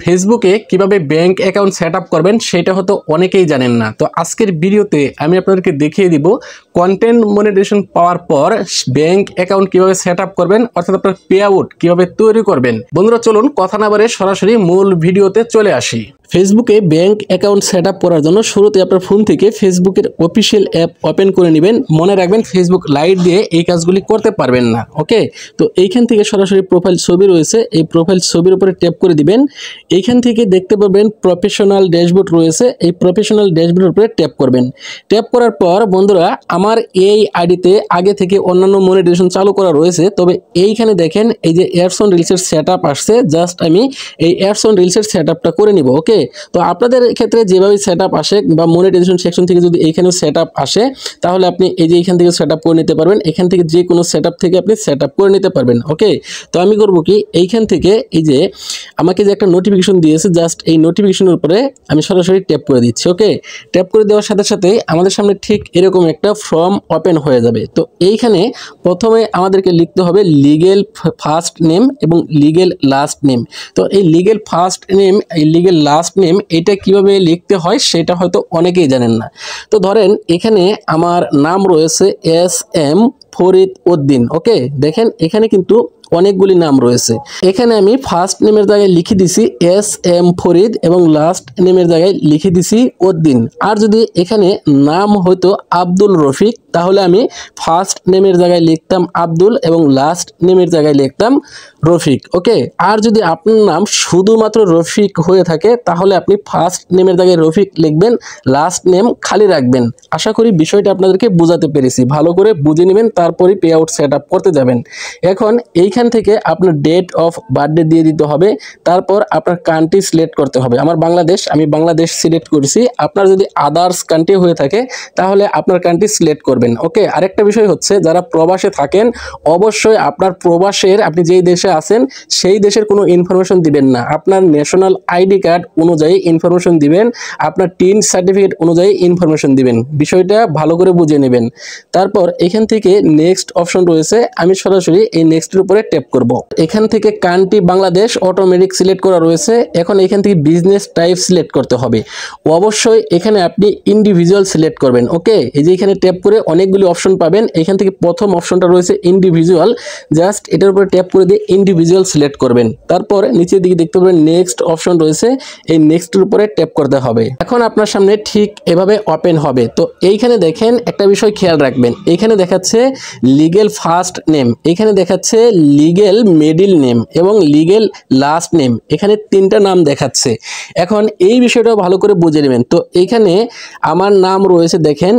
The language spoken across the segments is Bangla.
ফেসবুকে কিভাবে ব্যাংক অ্যাকাউন্ট সেট আপ করবেন সেটা হয়তো অনেকেই জানেন না। তো আজকের ভিডিওতে আমি আপনাদেরকে দেখিয়ে দিব কন্টেন্ট মনিটাইজেশন পাওয়ার পর ব্যাংক অ্যাকাউন্ট কিভাবে সেট আপ করবেন, অর্থাৎ আপনার পে আউট কিভাবে তৈরি করবেন। বন্ধুরা চলুন কথা না বাড়িয়ে সরাসরি মূল ভিডিওতে চলে আসি। ফেসবুকে ব্যাংক অ্যাকাউন্ট সেট আপ করার জন্য শুরুতে আপনার ফোন থেকে ফেসবুকের অফিসিয়াল অ্যাপ ওপেন করে নেবেন। মনে রাখবেন ফেসবুক লাইট দিয়ে এই কাজগুলি করতে পারবেন না। ওকে, তো এইখান থেকে সরাসরি প্রোফাইল ছবি রয়েছে, এই প্রোফাইল ছবির উপরে ট্যাপ করে দিবেন। এইখান থেকে দেখতে পাবেন প্রফেশনাল ড্যাশবোর্ড রয়েছে, এই প্রফেশনাল ড্যাশবোর্ডের উপরে ট্যাপ করবেন। ট্যাপ করার পর বন্ধুরা আমার এই আইডিতে আগে থেকে অন্যান্য মনিটাইজেশন চালু করা রয়েছে, তবে এইখানে দেখেন এই যে অ্যাডস অন রিলসের সেট আপ আসছে। জাস্ট আমি এই অ্যাডস অন রিলসের সেট আপটা করে নিব। ওকে, তো আপনাদের ক্ষেত্রে যেভাবে সেট আপ আসে বা মনিটাইজেশন সেকশন থেকে যদি এইখানেও সেট আপ আসে তাহলে আপনি এই যে এইখান থেকে সেট আপ করে নিতে পারবেন। এখান থেকে যে কোনো সেট আপ থেকে আপনি সেট আপ করে নিতে পারবেন। ওকে, তো আমি করব কি এইখান থেকে এই যে আমাকে যে একটা নোটিফিকেশন দিয়েছে, জাস্ট এই নোটিফিকেশনের উপরে আমি সরাসরি ট্যাপ করে দিচ্ছি। ওকে, ট্যাপ করে দেওয়ার সাথে সাথে আমাদের সামনে ঠিক এরকম একটা ফর্ম ওপেন হয়ে যাবে। তো এইখানে প্রথমে আমাদেরকে লিখতে হবে লিগেল ফার্স্ট নেম এবং লিগেল লাস্ট নেম। তো এই লিগেল ফার্স্ট নেম, এই লিগেল লাস্ট নেম এটা কিভাবে লিখতে হয় সেটা হয়তো অনেকেই জানেন না। তো ধরেন এখানে আমার নাম রয়েছে SM ফরিদ উদ্দিন। ওকে, দেখেন এখানে কিন্তু অনেকগুলি নাম রয়েছে। এখানে আমি ফার্স্ট নেমের জায়গায় লিখে দিছি SM ফরিদ এবং লাস্ট নেমের জায়গায় লিখে দিছি উদ্দিন। আর যদি এখানে নাম হয়তো আব্দুল রফিক তাহলে আমি ফার্স্ট নেমের জায়গায় লিখতাম আব্দুল এবং লাস্ট নেমের জায়গায় লিখতাম রফিক। ওকে, আর যদি আপনার নাম শুধুমাত্র রফিক হয়ে থাকে তাহলে আপনি ফার্স্ট নেমের জায়গায় রফিক লিখবেন, লাস্ট নেম খালি রাখবেন। আশা করি বিষয়টা আপনাদেরকে বোঝাতে পেরেছি। ভালো করে বুঝে নেবেন, তারপরই পে আউট সেট আপ করতে যাবেন। এখন এইখান থেকে আপনার ডেট অফ বার্থডে দিয়ে দিতে হবে, তারপর আপনার কান্ট্রি সিলেক্ট করতে হবে। আমার বাংলাদেশ, আমি বাংলাদেশ সিলেক্ট করেছি। আপনার যদি আদার্স কান্ট্রি হয়ে থাকে তাহলে আপনার কান্ট্রি সিলেক্ট করবেন। ওকে, আরেকটা বিষয় হচ্ছে যারা প্রবাসে থাকেন অবশ্যই আপনার প্রবাসের আপনি যেই দেশে আছেন সেই দেশের কোনো ইনফরমেশন দিবেন না। আপনার ন্যাশনাল আইডি কার্ড অনুযায়ী ইনফরমেশন দিবেন, আপনার টিন সার্টিফিকেট অনুযায়ী ইনফরমেশন দিবেন। বিষয়টা ভালো করে বুঝে নেবেন। তারপর এখান থেকে নেক্সট অপশন রয়েছে, আমি সরাসরি এই নেক্সটের উপরে ট্যাপ করব। এখান থেকে কান্ট্রি বাংলাদেশ অটোমেটিক সিলেক্ট করা রয়েছে। এখন এখান থেকে বিজনেস টাইপ সিলেক্ট করতে হবে। অবশ্যই এখানে আপনি ইন্ডিভিজুয়াল সিলেক্ট করবেন। ওকে, এই যে এখানে ট্যাপ করে অনেকগুলি অপশন পাবেন। এখান থেকে প্রথম অপশনটা রয়েছে ইন্ডিভিজুয়াল, জাস্ট এটার উপরে ট্যাপ করে দিয়ে ইন্ডিভিজুয়াল সিলেক্ট করবেন। তারপর নিচের দিকে দেখতে পাবেন নেক্সট অপশন রয়েছে, এই নেক্সটের উপরে ট্যাপ করতে হবে। এখন আপনার সামনে ঠিক এভাবে ওপেন হবে। তো এইখানে দেখেন একটা বিষয় খেয়াল রাখবেন, এইখানে দেখাচ্ছে লিগেল ফার্স্ট নেম, এখানে দেখাচ্ছে লিগেল মিডল নেম এবং লিগেল লাস্ট নেম। এখানে তিনটা নাম দেখাচ্ছে। এখন এই বিষয়টা ভালো করে বুঝে নেবেন। তো এইখানে আমার নাম রয়েছে দেখেন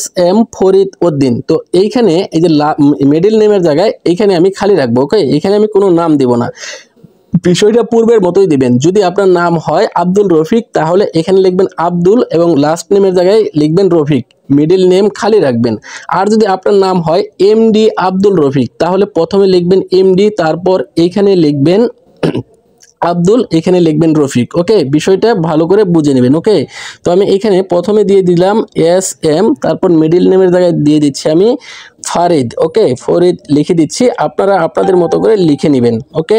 SM ফরিদ উদ্দিন। তো এইখানে এই যে মিডল নেমের জায়গায় এইখানে আমি খালি রাখবো। ওকে, এখানে আমি কোনো নাম দিব না, বিষয়টা পূর্বের মতোই দিবেন। যদি আপনার নাম হয় আব্দুল রফিক তাহলে এখানে লিখবেন আব্দুল এবং লাস্ট নেমের জায়গায় লিখবেন রফিক, মিডল নেম খালি রাখবেন। আর যদি আপনার নাম হয় MD আব্দুল রফিক তাহলে প্রথমে লিখবেন MD, তারপর এইখানে লিখবেন আব্দুল, এখানে লিখবেন রফিক। ওকে, বিষয়টা ভালো করে বুঝে নেবেন। ওকে, তো আমি এখানে প্রথমে দিয়ে দিলাম SM, তারপর মিডল নেমের জায়গায় দিয়ে দিচ্ছি আমি ফারিদ। ওকে, ফরিদ লিখে দিচ্ছি, আপনারা আপনাদের মতো করে লিখে নেবেন। ওকে,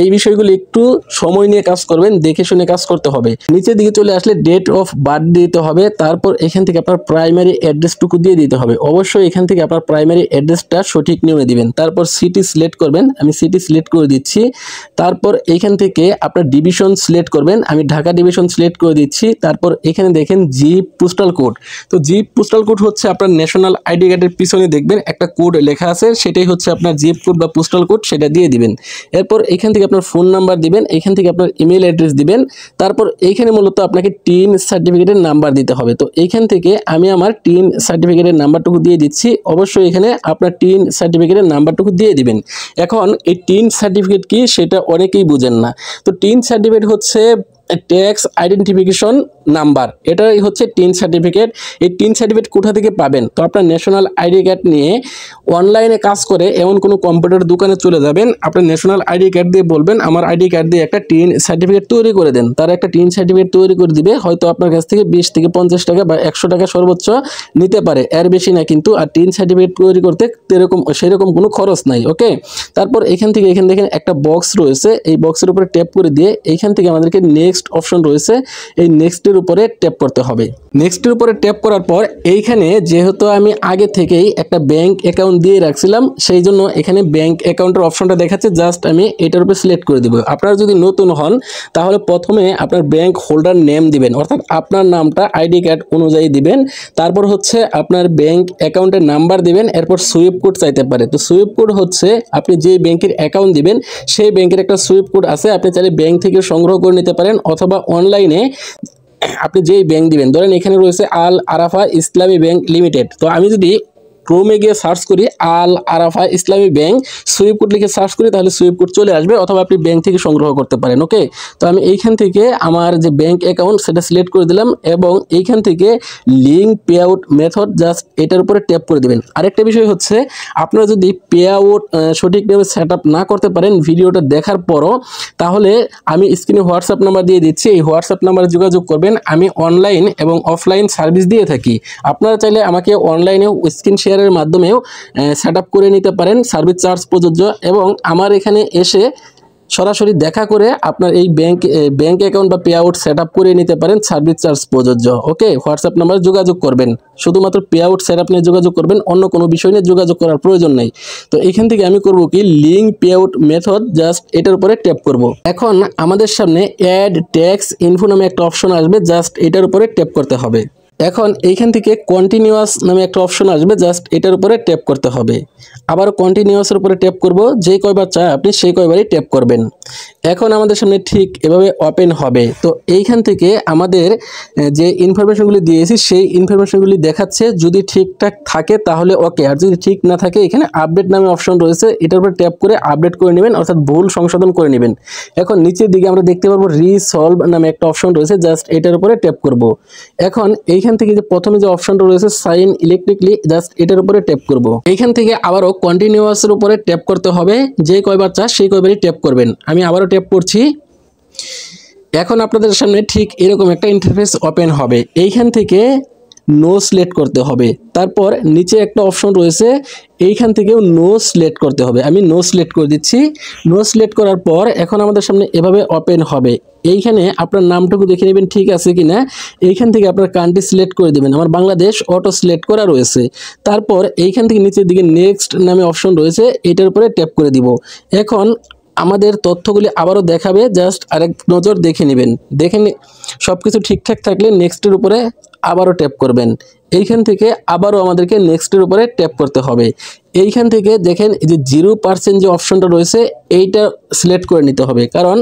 এই বিষয়গুলো একটু সময় নিয়ে কাজ করবেন, দেখে শুনে কাজ করতে হবে। নিচের দিকে চলে আসলে ডেট অফ বার্থ দিতে হবে, তারপর এখান থেকে আপনার প্রাইমারি অ্যাড্রেসটুকু দিয়ে দিতে হবে। অবশ্যই এখান থেকে আপনার প্রাইমারি অ্যাড্রেসটা সঠিক নিয়মে দিবেন। তারপর সিটি সিলেক্ট করবেন, আমি সিটি সিলেক্ট করে দিচ্ছি। তারপর এখান থেকে আপনার ডিভিশন সিলেক্ট করবেন, আমি ঢাকা ডিভিশন সিলেক্ট করে দিচ্ছি। তারপর এখানে দেখেন জিপ পোস্টাল কোড। তো জিপ পোস্টাল কোড হচ্ছে আপনার ন্যাশনাল আইডি কার্ডের পিছনে দেখবেন একটা কোড লেখা আছে, সেটাই হচ্ছে আপনার জিপ কোড বা পোস্টাল কোড, সেটা দিয়ে দিবেন। এরপর এখান থেকে আপনার ফোন নাম্বার দিবেন, এখান থেকে আপনার ইমেল অ্যাড্রেস দিবেন। তারপর এইখানে মূলত আপনাকে টিন সার্টিফিকেটের নাম্বার দিতে হবে। তো এইখান থেকে আমি আমার টিন সার্টিফিকেটের নাম্বারটুকু দিয়ে দিচ্ছি। অবশ্যই এখানে আপনার টিন সার্টিফিকেটের নাম্বারটুকু দিয়ে দিবেন। এখন এই টিন সার্টিফিকেট কি সেটা অনেকেই বুঝেন না। তো টিন সার্টিফিকেট হচ্ছে ট্যাক্স আইডেন্টিফিকেশন নাম্বার, এটাই হচ্ছে টিন সার্টিফিকেট। এই টিন সার্টিফিকেট কোথা থেকে পাবেন? তো আপনার ন্যাশনাল আইডি কার্ড নিয়ে অনলাইনে কাজ করে এমন কোনো কম্পিউটার দোকানে চলে যাবেন, আপনার ন্যাশনাল আইডি কার্ড দিয়ে বলবেন আমার আইডি কার্ড দিয়ে একটা টিন সার্টিফিকেট তৈরি করে দেন। তারা একটা টিন সার্টিফিকেট তৈরি করে দিবে, হয়তো আপনার কাছ থেকে 20 থেকে 50 টাকা বা 100 টাকা সর্বোচ্চ নিতে পারে, এর বেশি না কিন্তু। আর টিন সার্টিফিকেট তৈরি করতে সেরকম কোনো খরচ নাই। ওকে, তারপর এখান দেখেন একটা বক্স রয়েছে, এই বক্সের উপরে ট্যাপ করে দিয়ে এইখান থেকে আমাদেরকে নেক্সট অপশন রয়েছে, এই নেক্সটের উপরে ট্যাপ করতে হবে। নেক্সটের উপরে ট্যাপ করার পর এইখানে যেহেতু আমি আগে থেকেই একটা ব্যাংক অ্যাকাউন্ট দিয়ে রাখছিলাম, সেই জন্য এখানে ব্যাংক অ্যাকাউন্টের অপশনটা দেখাচ্ছে, জাস্ট আমি এটার উপরে সিলেক্ট করে দিব। আপনারা যদি নতুন হন তাহলে প্রথমে আপনার ব্যাংক হোল্ডার নেম দিবেন, অর্থাৎ আপনার নামটা আইডি কার্ড অনুযায়ী দিবেন। তারপর হচ্ছে আপনার ব্যাংক অ্যাকাউন্টের নাম্বার দিবেন, এরপর সুইফট কোড চাইতে পারে। তো সুইফট কোড হচ্ছে আপনি যে ব্যাংকের অ্যাকাউন্ট দিবেন সেই ব্যাংকের একটা সুইফট কোড আছে, আপনি চাইলে ব্যাংক থেকে সংগ্রহ করে নিতে পারেন, অথবা অনলাইনে আপনি যেই ব্যাংক দিবেন, ধরেন এখানে রয়েছে আল আরাফা ইসলামী ব্যাংক লিমিটেড। তো আমি যদি ক্রোমে গিয়ে সার্চ করি আল আরাফা ইসলামী ব্যাংক, সুইফট কোড লিখে সার্চ করি, তাহলে সুইফট কোড চলে আসবে, অথবা আপনি ব্যাংক থেকে সংগ্রহ করতে পারেন। ওকে, তো আমি এইখান থেকে আমার যে ব্যাংক অ্যাকাউন্ট সেটা সিলেক্ট করে দিলাম, এবং এইখান থেকে link pay out method just এটার উপরে ট্যাপ করে দেবেন। আরেকটা বিষয় হচ্ছে, আপনারা যদি পে আউট সঠিকভাবে সেট আপ না করতে পারেন ভিডিওটা দেখার পরও, তাহলে আমি স্ক্রিনে হোয়াটসঅ্যাপ নাম্বার দিয়ে দিচ্ছি, এই হোয়াটসঅ্যাপ নাম্বারে যোগাযোগ করবেন। আমি অনলাইন এবং অফলাইন সার্ভিস দিয়ে থাকি, আপনারা চাইলে আমাকে অনলাইনেও স্ক্রিন শেয়ারের মাধ্যমেও সেট আপ করে নিতে পারেন, সার্ভিস চার্জ প্রযোজ্য। এবং আমার এখানে এসে সরাসরি দেখা করে আপনার এই ব্যাংক অ্যাকাউন্ট বা পে আউট সেট আপ করে নিতে পারেন, সার্ভিস চার্জ প্রযোজ্য। ওকে, হোয়াটসঅ্যাপ নাম্বারে যোগাযোগ করবেন, শুধুমাত্র পে আউট সেট আপ নিয়ে যোগাযোগ করবেন, অন্য কোনো বিষয় নিয়ে যোগাযোগ করার প্রয়োজন নেই। তো এখান থেকে আমি করব কি, link pay out method just এটার উপরে ট্যাপ করব। এখন আমাদের সামনে অ্যাড ট্যাক্স ইনফো নামে একটা অপশন আসবে, জাস্ট এটার উপরে ট্যাপ করতে হবে। এখন এইখান থেকে কন্টিনিউয়াস নামে একটা অপশন আসবে, জাস্ট এটার উপরে ট্যাপ করতে হবে। আবার কন্টিনিউয়াসের উপরে ট্যাপ করব, যে কয়বার চায় আপনি সেই কয়বারই ট্যাপ করবেন। এখন আমাদের সামনে ঠিক এভাবে ওপেন হবে। তো এইখান থেকে আমাদের যে ইনফরমেশনগুলি দিয়েছি সেই ইনফরমেশনগুলি দেখাচ্ছে, যদি ঠিকঠাক থাকে তাহলে ওকে, আর যদি ঠিক না থাকে এখানে আপডেট নামে অপশন রয়েছে, এটার উপরে ট্যাপ করে আপডেট করে নেবেন, অর্থাৎ ভুল সংশোধন করে নেবেন। এখন নিচের দিকে আমরা দেখতে পারবো রিসলভ নামে একটা অপশন রয়েছে, জাস্ট এটার উপরে ট্যাপ করব। এখন এইখান থেকে যে প্রথমে যে অপশনটা রয়েছে সাইন ইলেকট্রিকলি, জাস্ট এটার উপরে ট্যাপ করব। এইখান থেকে আবারও কন্টিনিউয়াসের উপরে ট্যাপ করতে হবে, যে কয়বার চা সেই কয়বারই ট্যাপ করবেন। আমি আবারও ট্যাপ করছি। এখন আপনাদের সামনে ঠিক এরকম একটা ইন্টারফেস ওপেন হবে, এইখান থেকে নো সিলেক্ট করতে হবে। তারপর নিচে একটা অপশন রয়েছে, এইখান থেকেও নো সিলেক্ট করতে হবে, আমি নো সিলেক্ট করে দিচ্ছি। নো সিলেক্ট করার পর এখন আমাদের সামনে এভাবে ওপেন হবে। এইখানে আপনার নামটুকু দেখে নেবেন ঠিক আছে কিনা, এইখান থেকে আপনার কান্ট্রি সিলেক্ট করে দেবেন, আমার বাংলাদেশ অটো সিলেক্ট করা রয়েছে। তারপর এইখান থেকে নিচের দিকে নেক্সট নামে অপশন রয়েছে, এটার উপরে ট্যাপ করে দিব। এখন আমাদের তথ্যগুলি আবারও দেখাবে, জাস্ট আরেক নজর দেখে নেবেন। সব কিছু ঠিকঠাক থাকলে নেক্সটের উপরে আবারও ট্যাপ করবেন। এইখান থেকে আবারও আমাদেরকে নেক্সটের উপরে ট্যাপ করতে হবে। এইখান থেকে দেখেন এই যে 0% যে অপশনটা রয়েছে এইটা সিলেক্ট করে নিতে হবে, কারণ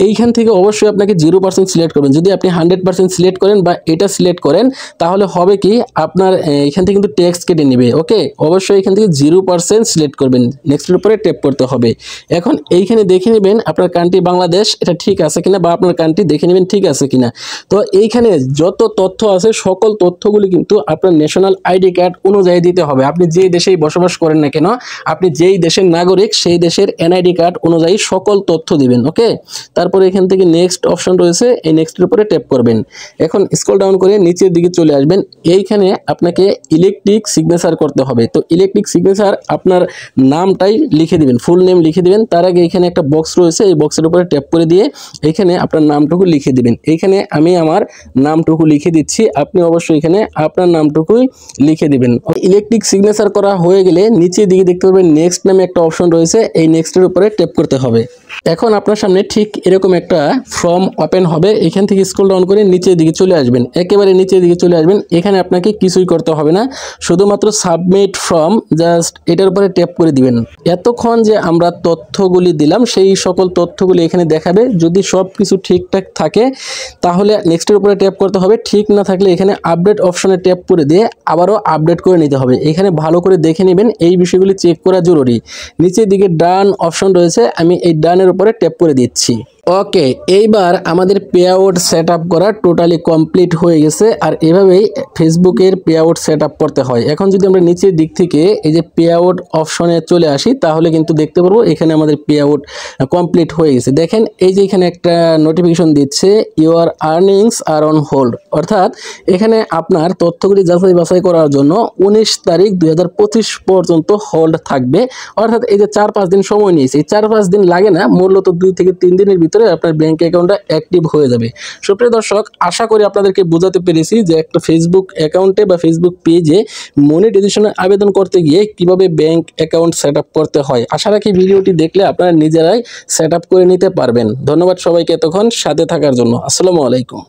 এইখান থেকে অবশ্যই আপনাকে 0% সিলেক্ট করবেন। যদি আপনি 100% সিলেক্ট করেন বা এটা সিলেক্ট করেন তাহলে হবে কি, আপনার এখান থেকে কিন্তু ট্যাক্স কেটে নেবে। ওকে, অবশ্যই এখান থেকে 0% সিলেক্ট করবেন, নেক্সটের উপরে ট্যাপ করতে হবে। এখন এইখানে দেখে নেবেন আপনার কান্ট্রি বাংলাদেশ, এটা ঠিক আছে কিনা, বা আপনার কান্ট্রি দেখে নেবেন ঠিক আছে কিনা। তো এইখানে যত তথ্য আছে সকল তথ্যগুলি কিন্তু আপনার ন্যাশনাল আইডি কার্ড অনুযায়ী দিতে হবে। আপনি যে দেশেই বসবাস করেন না কেন, আপনি যেই দেশের নাগরিক সেই দেশের এনআইডি কার্ড অনুযায়ী সকল তথ্য দিবেন। ওকে, তারপরে এখান থেকে নেক্সট অপশন রয়েছে, এই নেক্সটের উপরে ট্যাপ করবেন। এখন স্ক্রল ডাউন করে নিচের দিকে চলে আসবেন, এইখানে আপনাকে ইলেকট্রিক সিগনেচার করতে হবে। তো ইলেকট্রিক সিগনেচার আপনার নামটাই লিখে দিবেন, ফুল নেম লিখে দিবেন। তার আগে এখানে একটা বক্স রয়েছে, এই বক্সের উপরে ট্যাপ করে দিয়ে এখানে আপনার নামটুকু লিখে দিবেন। এইখানে আমি আমার নামটুকু লিখে দিচ্ছি, আপনি অবশ্যই এখানে আপনার নামটুকুই লিখে দিবেন। ইলেকট্রিক সিগনেচার করা হয়ে গেলে নিচের দিকে দেখতে পারবেন নেক্সট নামে একটা অপশন রয়েছে, এই নেক্সটের উপরে ট্যাপ করতে হবে। এখন আপনার সামনে ঠিক এরকম একটা ফর্ম ওপেন হবে, এখান থেকে স্ক্রল ডাউন করে নিচের দিকে চলে আসবেন, একেবারে নিচের দিকে চলে আসবেন। এখানে আপনাকে কিছুই করতে হবে না, শুধুমাত্র সাবমিট ফর্ম জাস্ট এটার উপরে ট্যাপ করে দিবেন। এতক্ষণ যে আমরা তথ্যগুলি দিলাম সেই সকল তথ্যগুলি এখানে দেখাবে, যদি সব কিছু ঠিকঠাক থাকে তাহলে নেক্সটের উপরে ট্যাপ করতে হবে, ঠিক না থাকলে এখানে আপডেট অপশনে ট্যাপ করে দিয়ে আবারও আপডেট করে নিতে হবে। এখানে ভালো করে দেখে নেবেন, এই বিষয়গুলি চেক করা জরুরি। নিচের দিকে ডান অপশন রয়েছে, আমি এই ডানের উপরে ট্যাপ করে দিচ্ছি। ওকে, এইবার আমাদের পে আউট সেট আপ করা টোটালি কমপ্লিট হয়ে গেছে। আর এভাবেই ফেসবুকের পে আউট সেট আপ করতে হয়। এখন যদি আমরা নিচের দিক থেকে এই যে পে আউট অপশনে চলে আসি, তাহলে কিন্তু দেখতে পারবো এখানে আমাদের পে আউট কমপ্লিট হয়ে গেছে। দেখেন এই যে এখানে একটা নোটিফিকেশন দিচ্ছে, your earnings are on hold, অর্থাৎ এখানে আপনার তথ্যগুলি যাচাই বাছাই করার জন্য 19 তারিখ 2025 পর্যন্ত হোল্ড থাকবে। অর্থাৎ এই যে 4-5 দিন সময় নিয়েছে, এই 4-5 দিন লাগে না, মূলত 2 থেকে 3 দিনের ভিতরে আপনার ব্যাংক অ্যাকাউন্টটা অ্যাক্টিভ হয়ে যাবে। সুপ্রিয় দর্শক, আশা করি আপনাদেরকে বোঝাতে পেরেছি যে একটা ফেসবুক অ্যাকাউন্টে বা ফেসবুক পেজে মনিটাইজেশনের আবেদন করতে গিয়ে কিভাবে ব্যাংক অ্যাকাউন্ট সেট আপ করতে হয়। আশা রাখি ভিডিওটি দেখলে আপনারা নিজেরাই সেট আপ করে নিতে পারবেন। ধন্যবাদ সবাইকে এতক্ষণ সাথে থাকার জন্য। আসসালামু আলাইকুম।